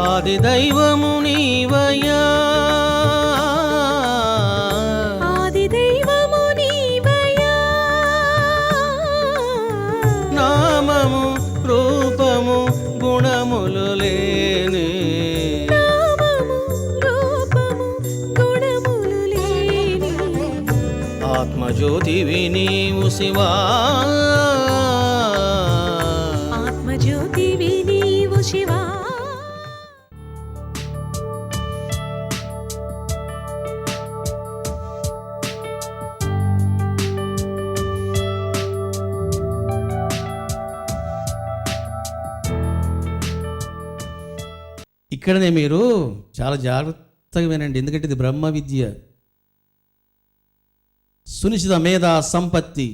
ఆది దైవము నీవయ్యా, ఆది దైవము నీవయ్యా, నామము రూపము గుణములు లేని, నామము రూపము గుణములు లేని, ఆత్మజ్యోతివి నీవు శివా, ఆత్మజ్యోతివి నీవు శివా. ఇక్కడనే మీరు చాలా జాగ్రత్తగా వినండి, ఎందుకంటే ఇది బ్రహ్మ విద్య, సునిశ్చిత మేధా సంపత్తి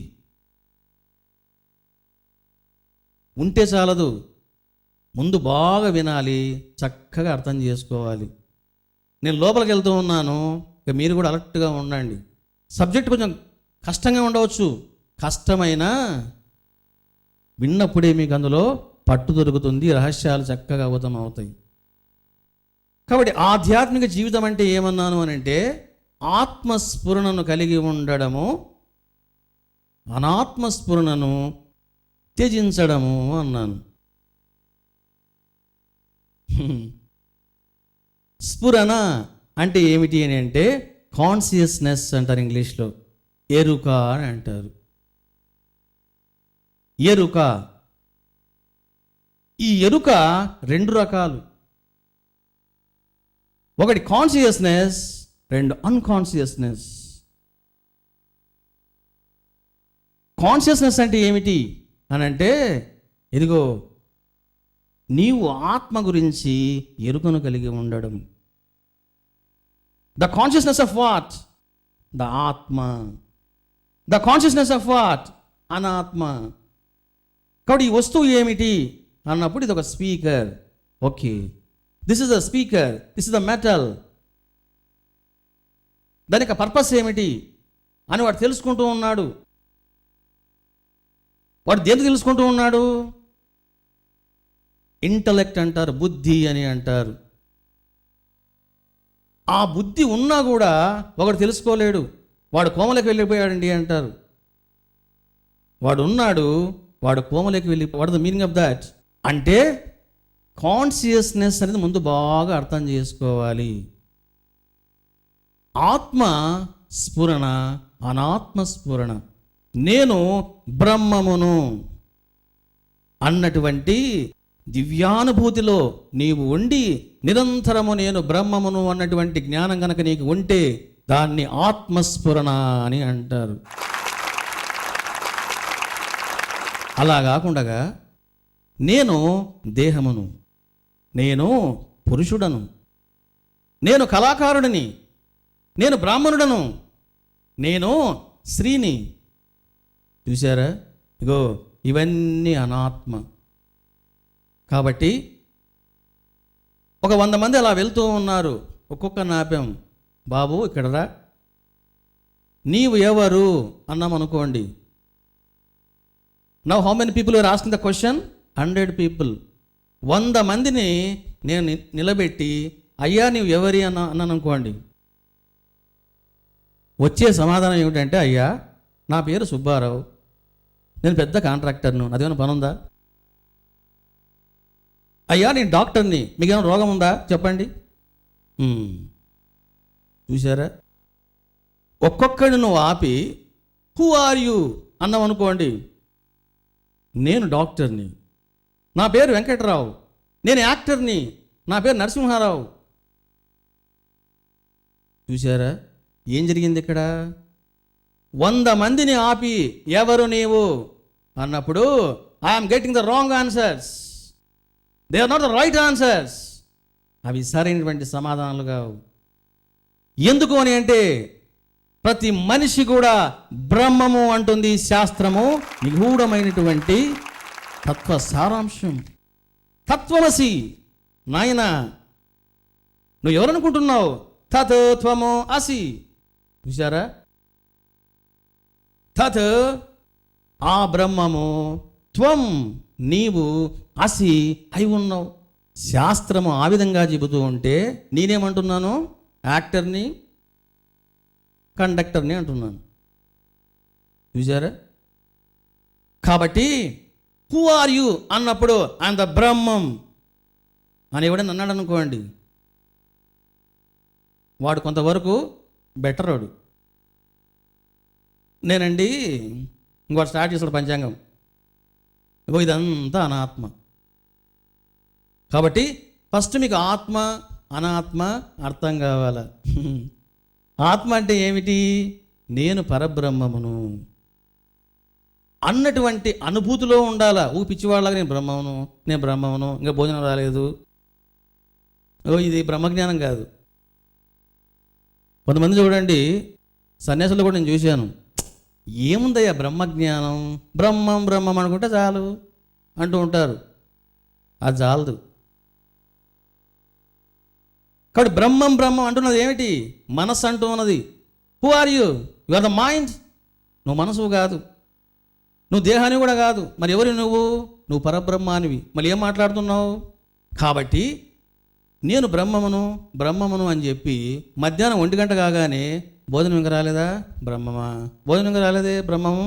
ఉంటే చాలదు, ముందు బాగా వినాలి, చక్కగా అర్థం చేసుకోవాలి. నేను లోపలికి వెళ్తూ ఉన్నాను, ఇక మీరు కూడా అలర్ట్గా ఉండండి. సబ్జెక్ట్ కొంచెం కష్టంగా ఉండవచ్చు, కష్టమైనా విన్నప్పుడే మీకు అందులో పట్టు దొరుకుతుంది, రహస్యాలు చక్కగా అవతం అవుతాయి. కాబట్టి ఆధ్యాత్మిక జీవితం అంటే ఏమన్నాను అని అంటే ఆత్మస్ఫురణను కలిగి ఉండడము, అనాత్మస్ఫురణను త్యజించడము అన్నాను. స్ఫురణ అంటే ఏమిటి అని అంటే కాన్షియస్నెస్ అంటారు ఇంగ్లీష్లో, ఎరుక అని అంటారు. ఎరుక, ఈ ఎరుక రెండు రకాలు, ఒకటి కాన్షియస్నెస్, రెండు అన్కాన్షియస్నెస్. కాన్షియస్నెస్ అంటే ఏమిటి అని అంటే ఇదిగో నీవు ఆత్మ గురించి ఎరుకను కలిగి ఉండడం. The consciousness of what? The ఆత్మ. The consciousness of what? అనాత్మ. కాబట్టి ఈ వస్తువు ఏమిటి అన్నప్పుడు ఇది ఒక speaker. Okay, this is the speaker, this is the metal. దాని యొక్క పర్పస్ ఏమిటి అని వాడు తెలుసుకుంటూ ఉన్నాడు. వాడు దేనికి తెలుసుకుంటూ ఉన్నాడు? ఇంటలెక్ట్ అంటారు, బుద్ధి అని అంటారు. ఆ బుద్ధి ఉన్నా కూడా ఒకడు తెలుసుకోలేడు, వాడు కోమలోకి వెళ్ళిపోయాడండి అంటారు. వాడు ఉన్నాడు, వాడు కోమలోకి వెళ్ళి, what the meaning of that అంటే కాన్షియస్నెస్ అనేది ముందు బాగా అర్థం చేసుకోవాలి. ఆత్మ స్ఫురణ, అనాత్మ స్ఫురణ. నేను బ్రహ్మమును అన్నటువంటి దివ్యానుభూతిలో నీవు ఉండి నిరంతరము నేను బ్రహ్మమును అన్నటువంటి జ్ఞానం కనుక నీకు ఉంటే దాన్ని ఆత్మస్ఫురణ అని అంటారు. అలా కాకుండా నేను దేహమును, నేను పురుషుడను, నేను కళాకారుడిని, నేను బ్రాహ్మణుడను, నేను స్త్రీని, చూసారా? ఇగో ఇవన్నీ అనాత్మ. కాబట్టి ఒక 100 మంది అలా వెళ్తూ ఉన్నారు, ఒక్కొక్క నాప్యం, బాబు ఇక్కడ రా, నీవు ఎవరు అన్నామనుకోండి. Now how many people are asking the question? 100 people. 100 మందిని నేను నిలబెట్టి అయ్యా నీవు ఎవరి అన్నాను అనుకోండి. వచ్చే సమాధానం ఏమిటంటే, అయ్యా నా పేరు సుబ్బారావు, నేను పెద్ద కాంట్రాక్టర్ను, అదేమైనా పని ఉందా? అయ్యా నేను డాక్టర్ని, మీకేమైనా రోగం ఉందా చెప్పండి. చూసారా? ఒక్కొక్కడిని నువ్వు ఆపి హూ ఆర్ యూ అన్నావు అనుకోండి. నేను డాక్టర్ని, నా పేరు వెంకటరావు, నేను యాక్టర్ని, నా పేరు నరసింహారావు. చూసారా ఏం జరిగింది ఇక్కడ? 100 మందిని ఆపి ఎవరు నీవు అన్నప్పుడు I'm getting the wrong answers, they are not the right answers. అవి సరైనటువంటి సమాధానాలు కావు. ఎందుకు అని అంటే ప్రతి మనిషి కూడా బ్రహ్మము అంటుంది శాస్త్రము, నిగూఢమైనటువంటి తత్వ సారాంశం. తత్వమసి, నాయన నువ్వు ఎవరనుకుంటున్నావు? తత్ త్వము అసి. చూసారా? తత్ ఆ బ్రహ్మము, త్వం నీవు, అసి అయి ఉన్నావు. శాస్త్రము ఆ విధంగా చెబుతూ ఉంటే నేనేమంటున్నాను? యాక్టర్ని, కండక్టర్ని అంటున్నాను. చూసారా? కాబట్టి హూ ఆర్ యు అన్నప్పుడు ఐఎమ్ ద బ్రహ్మం అని ఎవడని అన్నాడు అనుకోండి, వాడు కొంతవరకు బెటర్ వాడు. నేనండి ఇంకోటి స్టార్ట్ చేస్తాడు పంచాంగం, ఇదంతా అనాత్మ. కాబట్టి ఫస్ట్ మీకు ఆత్మ అనాత్మ అర్థం కావాలా. ఆత్మ అంటే ఏమిటి? నేను పరబ్రహ్మమును అన్నటువంటి అనుభూతిలో ఉండాలా. పిచ్చివాళ్ళగా నేను బ్రహ్మమును, ఇంకా భోజనం రాలేదు, ఇది బ్రహ్మజ్ఞానం కాదు. కొంతమంది చూడండి, సన్యాసులు కూడా నేను చూశాను, ఏముందయ్యా బ్రహ్మజ్ఞానం, బ్రహ్మం అనుకుంటే చాలు అంటూ ఉంటారు. అది చాలదు. కాబట్టి బ్రహ్మం అంటున్నది ఏమిటి? మనస్సు అంటూ ఉన్నది. Who are you? You are the mind. నువ్వు మనసు కాదు, నువ్వు దేహాన్ని కూడా కాదు. మరి ఎవరు నువ్వు పరబ్రహ్మానివి. మళ్ళీ ఏం మాట్లాడుతున్నావు? కాబట్టి నేను బ్రహ్మమును అని చెప్పి మధ్యాహ్నం 1 గంట కాగానే భోజనం ఇంకా రాలేదా? బ్రహ్మమా? భోజనం ఇంకా రాలేదే? బ్రహ్మము.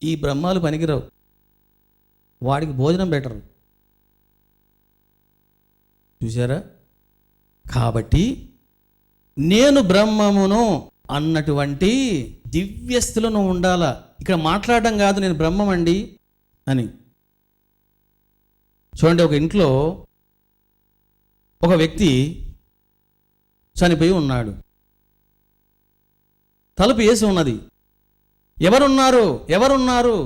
ఈ బ్రహ్మాలు పనికిరావు, వాడికి భోజనం బెటర్. చూసారా? కాబట్టి నేను బ్రహ్మమును అన్నటువంటి దివ్యస్థితిలో నువ్వు ఉండాలా. ఇక్కడ మాట్లాడడం కాదు నేను బ్రహ్మం అండి అని. చూడండి, ఒక ఇంట్లో ఒక వ్యక్తి చనిపోయి ఉన్నాడు, తలుపు వేసి ఉన్నది. ఎవరున్నారు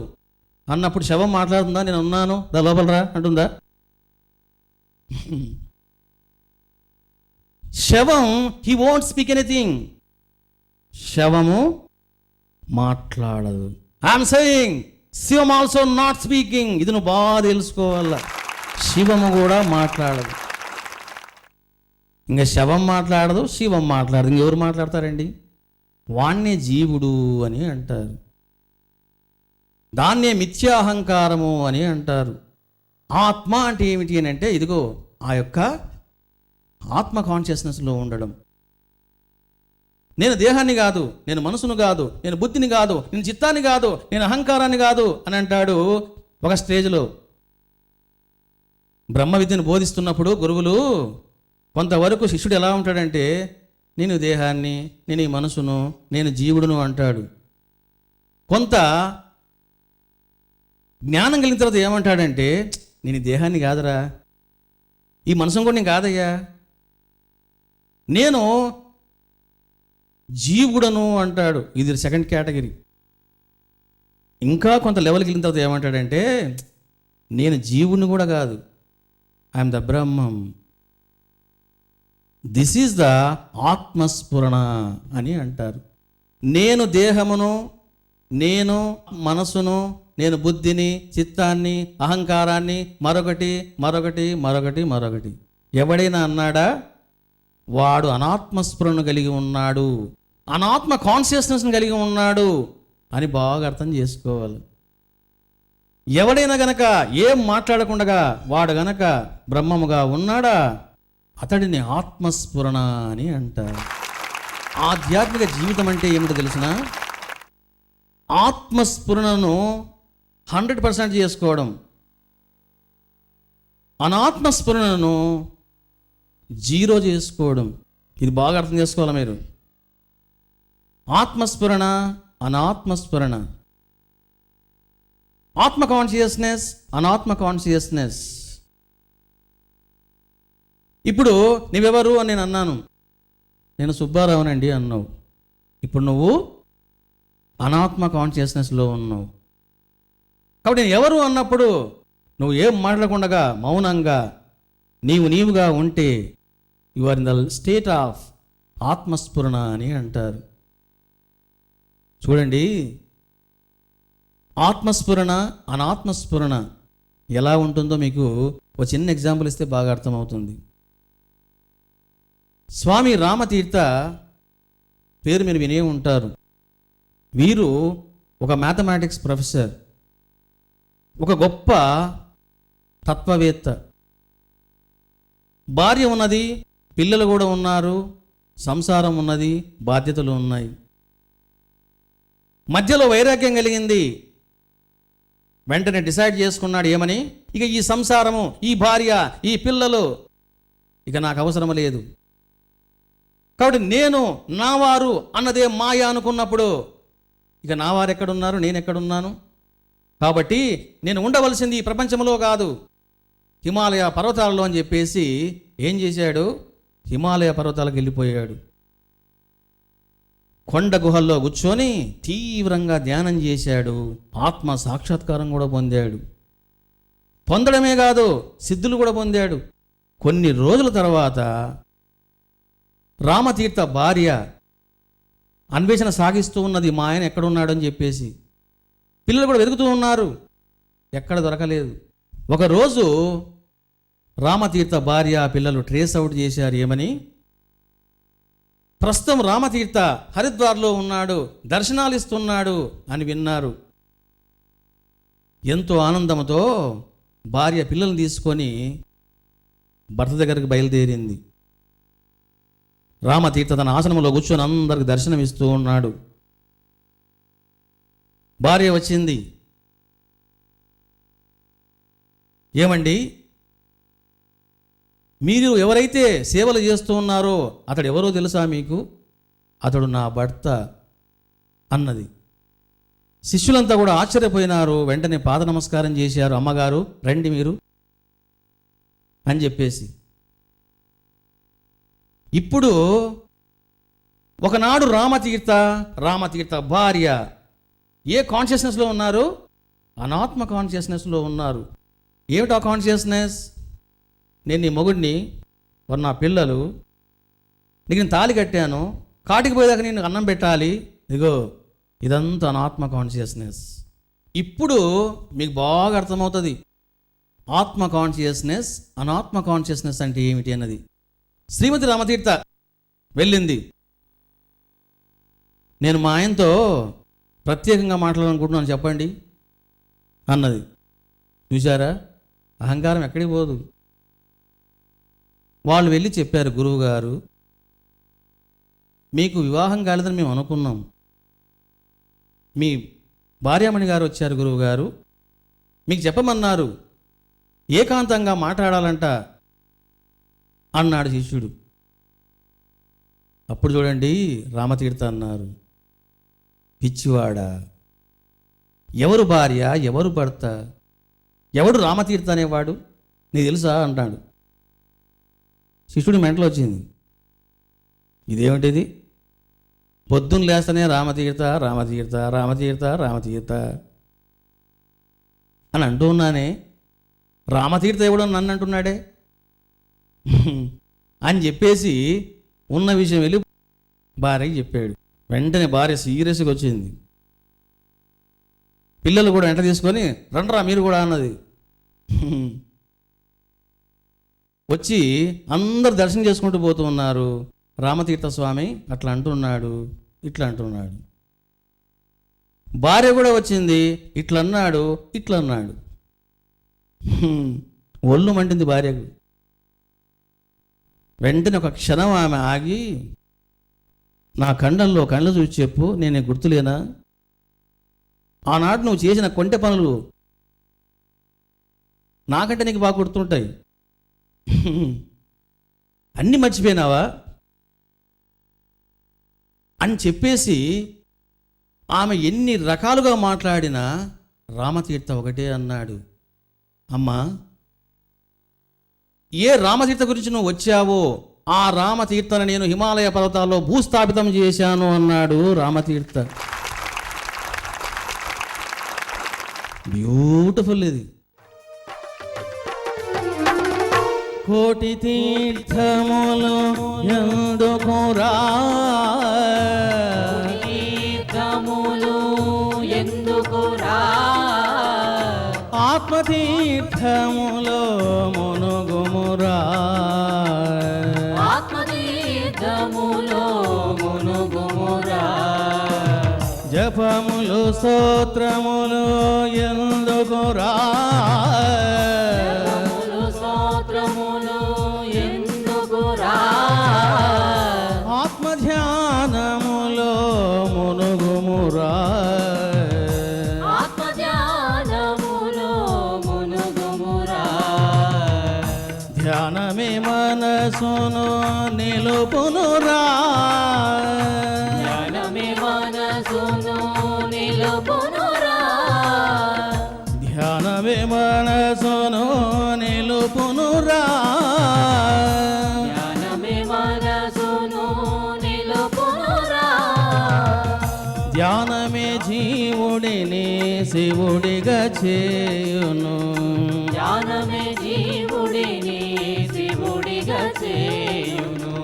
అన్నప్పుడు శవం మాట్లాడుతుందా? నేను ఉన్నాను, దా లోపలరా అంటుందా? శవం హీ వోంట్ స్పీక్ ఎనీథింగ్. శవము మాట్లాడదు. I'm saying Shivam also not speaking. ఇది నువ్వు బాగా తెలుసుకోవాలా. శివము కూడా మాట్లాడదు. ఇంకా శవం మాట్లాడదు, శివం మాట్లాడదు. ఇంకెవరు మాట్లాడతారండి? వాణ్ణే జీవుడు అని అంటారు, దాన్నే మిథ్యాహంకారము అని అంటారు. ఆత్మ అంటే ఏమిటి అని అంటే, ఇదిగో ఆ యొక్క ఆత్మ కాన్షియస్నెస్లో ఉండడం. నేను దేహాన్ని కాదు, నేను మనసును కాదు, నేను బుద్ధిని కాదు, నేను చిత్తాన్ని కాదు, నేను అహంకారాన్ని కాదు అని అంటాడు. ఒక స్టేజ్లో బ్రహ్మ విద్యను బోధిస్తున్నప్పుడు గురువులు కొంతవరకు శిష్యుడు ఎలా ఉంటాడంటే, నేను దేహాన్ని, నేను ఈ మనసును, నేను జీవుడును అంటాడు. కొంత జ్ఞానం కలిగిన తర్వాత ఏమంటాడంటే, నేను ఈ దేహాన్ని కాదురా, ఈ మనసును కూడా నేను కాదయ్యా, నేను జీవుడను అంటాడు. ఇది సెకండ్ కేటగిరీ. ఇంకా కొంత లెవెల్కి వెళ్ళిన తర్వాత ఏమంటాడంటే, నేను జీవుని కూడా కాదు, ఐఎమ్ ద బ్రహ్మం. దిస్ ఈజ్ ద ఆత్మస్ఫురణ అని అంటారు. నేను దేహమును, నేను మనసును, నేను బుద్ధిని, చిత్తాన్ని, అహంకారాన్ని, మరొకటి ఎవడైనా అన్నాడా? వాడు అనాత్మస్ఫురణను కలిగి ఉన్నాడు, అనాత్మ కాన్షియస్నెస్ని కలిగి ఉన్నాడు అని బాగా అర్థం చేసుకోవాలి. ఎవడైనా గనక ఏం మాట్లాడకుండా వాడు గనక బ్రహ్మముగా ఉన్నాడా, అతడిని ఆత్మస్ఫురణ అని అంటారు. ఆధ్యాత్మిక జీవితం అంటే ఏమిటో తెలిసిన? ఆత్మస్ఫురణను 100% చేసుకోవడం, అనాత్మస్ఫురణను 0 చేసుకోవడం. ఇది బాగా అర్థం చేసుకోవాలి మీరు. ఆత్మస్ఫురణ, అనాత్మస్ఫురణ, ఆత్మ కాన్షియస్నెస్, అనాత్మ కాన్షియస్నెస్. ఇప్పుడు నువ్వెవరు అని నేను అన్నాను, నేను సుబ్బారావునండి అన్నావు. ఇప్పుడు నువ్వు అనాత్మ కాన్షియస్నెస్లో ఉన్నావు. కాబట్టి నేను ఎవరు అన్నప్పుడు నువ్వు ఏం మాట్లాడకుండా మౌనంగా నీవుగా ఉంటే you are in the state of ఆత్మస్ఫురణ అని అంటారు. చూడండి, ఆత్మస్ఫురణ, అనాత్మస్ఫురణ ఎలా ఉంటుందో మీకు ఒక చిన్న ఎగ్జాంపుల్ ఇస్తే బాగా అర్థమవుతుంది. స్వామి రామతీర్థ పేరు మీరు వినే ఉంటారు. వీరు ఒక మ్యాథమెటిక్స్ ప్రొఫెసర్, ఒక గొప్ప తత్వవేత్త. భార్య ఉన్నది, పిల్లలు కూడా ఉన్నారు, సంసారం ఉన్నది, బాధ్యతలు ఉన్నాయి. మధ్యలో వైరాగ్యం కలిగింది. వెంటనే డిసైడ్ చేసుకున్నాడు ఏమని, ఇక ఈ సంసారము, ఈ భార్య, ఈ పిల్లలు ఇక నాకు అవసరం లేదు. కాబట్టి నేను నావారు అన్నదే మాయ అనుకున్నప్పుడు ఇక నావారు ఎక్కడున్నారు, నేను ఎక్కడున్నాను? కాబట్టి నేను ఉండవలసింది ఈ ప్రపంచంలో కాదు, హిమాలయ పర్వతాలలో అని చెప్పేసి ఏం చేశాడు, హిమాలయ పర్వతాలకు వెళ్ళిపోయాడు. కొండ గుహల్లో కూర్చొని తీవ్రంగా ధ్యానం చేశాడు. ఆత్మ సాక్షాత్కారం కూడా పొందాడు. పొందడమే కాదు, సిద్ధులు కూడా పొందాడు. కొన్ని రోజుల తర్వాత రామతీర్థ భార్య అన్వేషణ సాగిస్తూ ఉన్నది, మా ఆయన ఎక్కడున్నాడని చెప్పేసి. పిల్లలు కూడా వెతుకుతూ ఉన్నారు, ఎక్కడ దొరకలేదు. ఒకరోజు రామతీర్థ భార్య పిల్లలు ట్రేస్ అవుట్ చేశారు ఏమని, ప్రస్తుతం రామతీర్థ హరిద్వార్లో ఉన్నాడు, దర్శనాలు ఇస్తున్నాడు అని విన్నారు. ఎంతో ఆనందంతో భార్య పిల్లల్ని తీసుకొని భర్త దగ్గరికి బయలుదేరింది. రామతీర్థ తన ఆశ్రమంలో కూర్చొని అందరికి దర్శనం ఇస్తూ ఉన్నాడు. భార్య వచ్చింది, ఏమండి మీరు ఎవరైతే సేవలు చేస్తూ ఉన్నారో అతడు ఎవరో తెలుసా మీకు? అతడు నా భర్త అన్నది. శిష్యులంతా కూడా ఆశ్చర్యపోయినారు. వెంటనే పాద నమస్కారం చేశారు. అమ్మగారు రండి మీరు అని చెప్పేసి. ఇప్పుడు ఒకనాడు రామతీర్థ భార్య ఏ కాన్షియస్నెస్లో ఉన్నారు? అనాత్మ కాన్షియస్నెస్లో ఉన్నారు. ఏమిటా కాన్షియస్నెస్? నేను నీ మొగుడిని, వారు నా పిల్లలు, నీకు నేను తాళి కట్టాను, కాటికి పోయేదాకా నేను అన్నం పెట్టాలి, ఇదిగో ఇదంతా అనాత్మ కాన్షియస్నెస్. ఇప్పుడు మీకు బాగా అర్థమవుతుంది ఆత్మ కాన్షియస్నెస్, అనాత్మ కాన్షియస్నెస్ అంటే ఏమిటి అన్నది. శ్రీమతి రామతీర్థ వెళ్ళింది. నేను మా ఆయనతో ప్రత్యేకంగా మాట్లాడాలనుకుంటున్నాను చెప్పండి అన్నది. చూశారా, అహంకారం ఎక్కడికి పోదు. వాళ్ళు వెళ్ళి చెప్పారు, గురువుగారు మీకు వివాహం కాలేదని మేము అనుకున్నాం, మీ భార్యామణి గారు వచ్చారు గురువుగారు, మీకు చెప్పమన్నారు, ఏకాంతంగా మాట్లాడాలంట అన్నాడు శిష్యుడు. అప్పుడు చూడండి రామతీర్థ అన్నారు, పిచ్చివాడా, ఎవరు భార్య, ఎవరు భర్త, ఎవడు రామతీర్థ అనేవాడు నీకు తెలుసా అంటాడు. శిష్యుడి మెంటలు వచ్చింది, ఇదేమిటిది, పొద్దున్న లేస్తేనే రామతీర్థ రామతీర్థ రామతీర్థ రామతీర్థ అని అంటూ ఉన్నానే, రామతీర్థ ఎవడో నన్ను అంటున్నాడే అని చెప్పేసి ఉన్న విషయం వెళ్ళి భార్యకి చెప్పాడు. వెంటనే భార్య సీరియస్గా వచ్చింది. పిల్లలు కూడా వెంట తీసుకొని రండ్రా మీరు కూడా అన్నది. వచ్చి అందరు దర్శనం చేసుకుంటూ పోతూ ఉన్నారు. రామతీర్థ స్వామి అట్లా అంటున్నాడు, ఇట్లా అంటున్నాడు. భార్య కూడా వచ్చింది, ఇట్లా అన్నాడు, ఇట్లా అన్నాడు. ఒళ్ళు మంటింది భార్యకు. వెంటనే ఒక క్షణం ఆమె ఆగి, నా కండంలో కళ్ళు చూసి చెప్పు, నేనే గుర్తులేనా? ఆనాడు నువ్వు చేసిన కొంటె పనులు నాకంటే నీకు బాగా గుర్తుంటాయి, అన్నీ మర్చిపోయినావా అని చెప్పేసి ఆమె ఎన్ని రకాలుగా మాట్లాడినా రామతీర్థ ఒకటే అన్నాడు, అమ్మా ఏ రామతీర్థ గురించి నువ్వు వచ్చావో ఆ రామతీర్థను నేను హిమాలయ పర్వతాల్లో భూస్థాపితం చేశాను అన్నాడు రామతీర్థ. బ్యూటిఫుల్ ఇది. కోటి తీర్థములు ఎందుకురా, తీర్థములు ఎందుకురా, ఆత్మతీర్థములో మునుగుమురా, ఆత్మతీర్థములో మునుగుమురా, జపములు స్తోత్రములు ఎందుకురా, జపములు ధ్యానమే మనసును నిలుపునురా, జ్ఞానమే మనసును నిలుపునురా, ధ్యానమే మనసును నిలుపునురా, జ్ఞానమే మనసును నిలుపునురా, ధ్యానమే జీవుడిని శివుడిగా చేయును, జ్ఞానమే జీవుడిని శివుడిగా చేయును,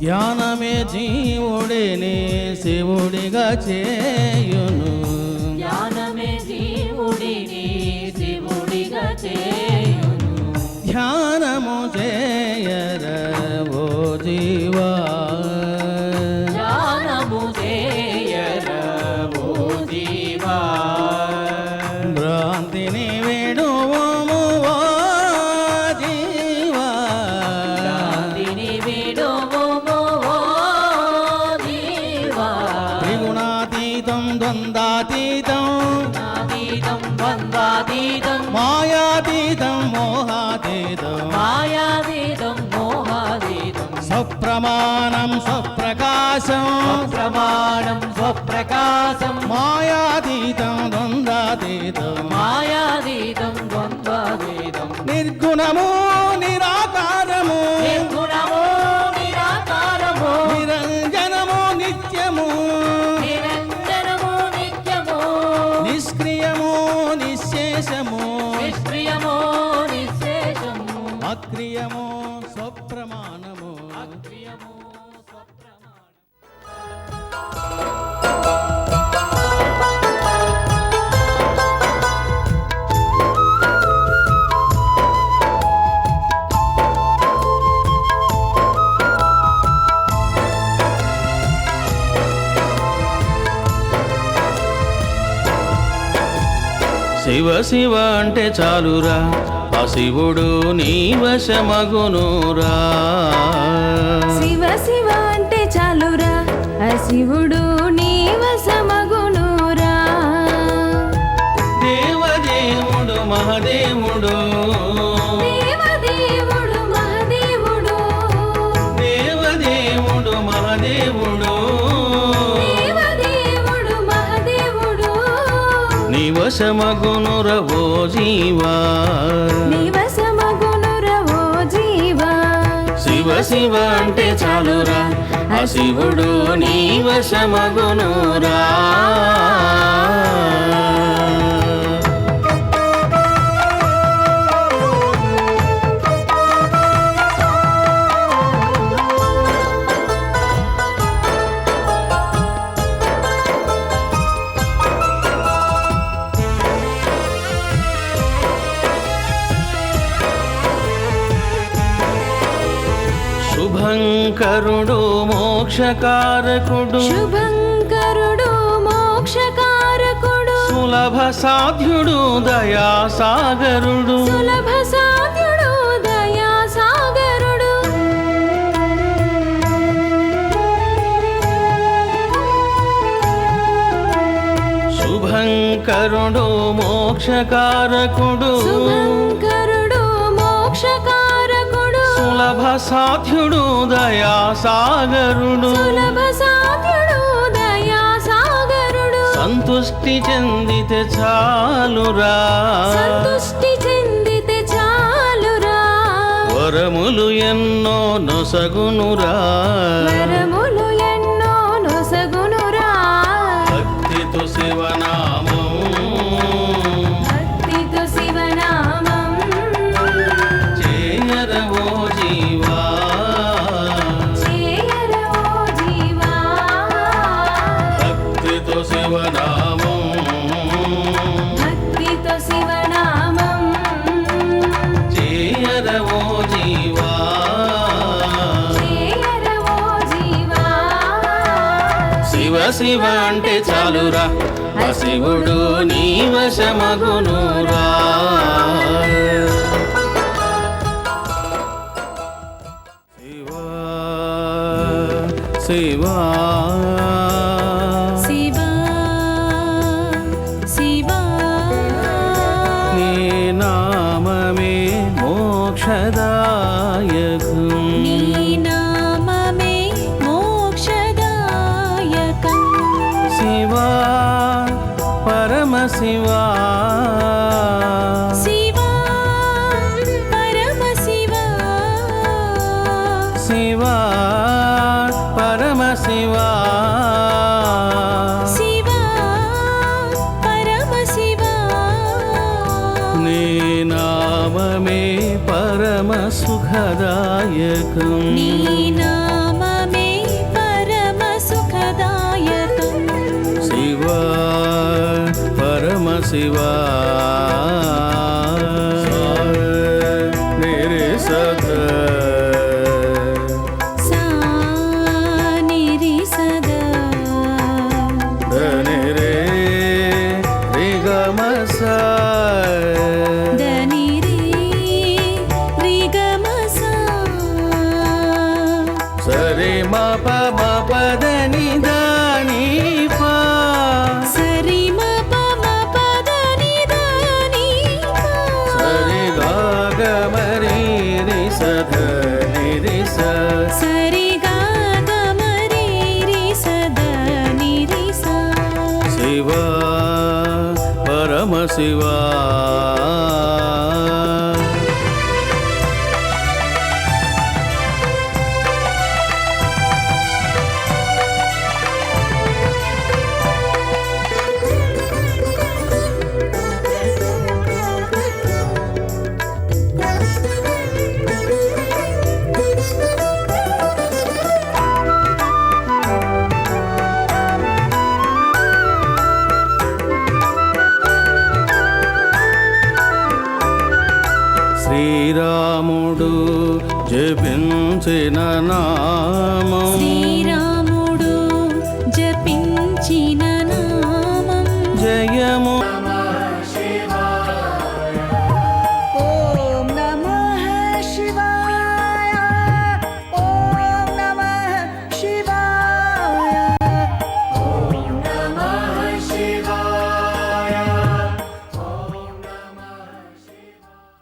ధ్యానమే జీవుడిని శివుడిగా చేయును, జ్ఞానమే జీవుడిని శివుడిగా చేయును, ధ్యానము చేయరవో జీవా, ధ్యానము చేయరవో జీవా, భ్రాంతిని విడువము ఓ జీవా, శాంతిని విడువము ఓ జీవా, త్రిగుణాతీతం ద్వంద్వాతీతం నాతీతం ద్వంద్వాతీతం మాయాతీతం మోహాతీతం మాయాతీతం మోహాతీతం స్వప్రమాణం స్వప్రకాశం ప్రమాణం స్వప్రకాశం మాయాతీతం ద్వంద్వాతీతం మాయాతీతం ద్వంద్వాతీతం నిర్గుణము నిరాకారము నిర్గుణము నిరాకారము నిరంజనము నిత్యము నిరంజనము నిత్యము నిష్క్రియము నిశ్శేషము నిష్క్రియము నిశ్శేషము అక్రియము స్వప్రమాణము అక్రియము స్వప్రమాణం. శివ శివ అంటే చాలురా, ఆ శివుడు నీ వశమగునురా, శివ శివ అంటే చాలురా, ఆ శివుడు నీ వశమగునురా, దేవదేవుడు మహదేవుడు, దేవదేవుడు మహదేవుడు, దేవదేవుడు మహదేవుడు, దేవదేవుడు మహదేవుడు, నీ వశమగునుర ఓ జీవా, నీ వశమగునురా ఓ జీవా, శివ శివ అంటే చాలురా, ఆ శివుడు నీ వశమగునురా. శుభంకరుడు మోక్షకారకుడు, శుభంకరుడు మోక్షకారకుడు, సులభ సాధ్యుడు దయాసాగరుడు, సులభ సాధ్యుడు దయా సాగరుడు, శుభంకరుడు మోక్షకారకుడు, శుభంకరుడు మోక్షకారకుడు, సులభ సాధ్యుడు దయాసాగరుడు, సులభ సాధ్యుడు దయా సాగరుడు, సంతుష్టి చెందితే చాలురా, సంతుష్టి చెందితే చాలురా, వరములు ఎన్నో నొసగునురా, వరములు ఎన్నో నొసగునురా, భక్తితో శివనామం, భక్తితో శివనామం చేయరవో జీవా, చేయరవో జీవా, భక్తితో శివనామం, భక్తితో శివనామం చేయరవో జీవా, చేయరవో జీవా, శివ శివ అంటే చాలురా, ఆ శివుడు నీ వశమగునురా. శివా శివా శివా శివా నీ నామమే మోక్షద సుఖదాయకం నీ నామమే మోక్షదాయకం శివా పరమశివా శివా పరమశివా శివా పరమశివా శివా పరమశివా నీ నామమే పరమ సుఖదాయకం నీ నామమే పరమ సుఖదాయకం శివా పరమశివా నిరి సద సా నిరి సదా ధని రే రి గ మ స దని రే రి గ మ సా సరి మ ప మ ప దని దని ప సరి మ ప మ ప దని దని పా సరి గ గ మ రి రి స ధ ని రి స సరి గ గ మ రి రి స ద ని రి సా శివా పరమశివా శ్రీరాముడు జపించిన నామం శ్రీరాముడు